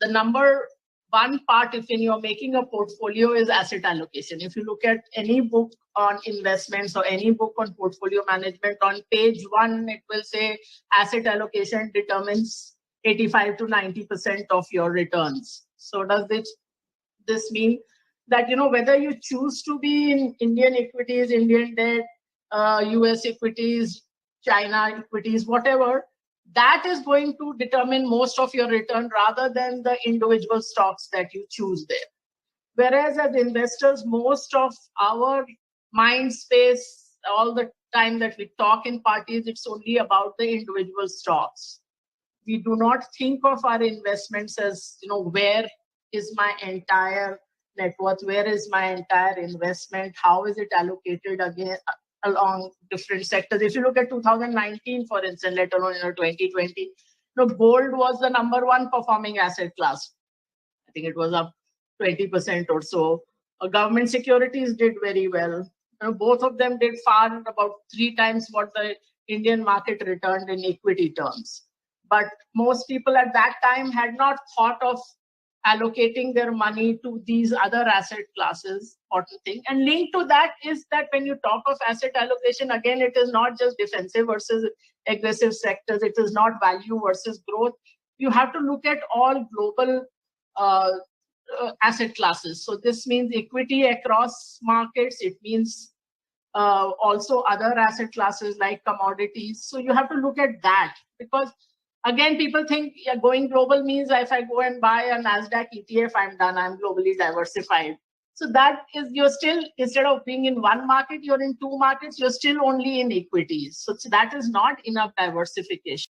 the number one part, if you're making a portfolio, is asset allocation. If you look at any book on investments or any book on portfolio management, on page 1, it will say asset allocation determines 85 to 90% of your returns. So does this mean that, whether you choose to be in Indian equities, Indian debt, US equities, China equities, whatever, that is going to determine most of your return rather than the individual stocks that you choose there. Whereas as investors, most of our mind space, all the time that we talk in parties, it's only about the individual stocks. We do not think of our investments as, where is my entire net worth, where is my entire investment, how is it allocated again along different sectors. If you look at 2019, for instance, let alone 2020, gold was the number one performing asset class. I think it was up 20% or so. Government securities did very well. Both of them did far about 3 times what the Indian market returned in equity terms. But most people at that time had not thought of allocating their money to these other asset classes. Important thing. And linked to that is that when you talk of asset allocation, again, it is not just defensive versus aggressive sectors. It is not value versus growth. You have to look at all global asset classes. So this means equity across markets. It means also other asset classes like commodities. So you have to look at that, because again, people think going global means if I go and buy a NASDAQ ETF, I'm done, I'm globally diversified. So that is, you're still, instead of being in one market, you're in 2 markets, you're still only in equities. So that is not enough diversification.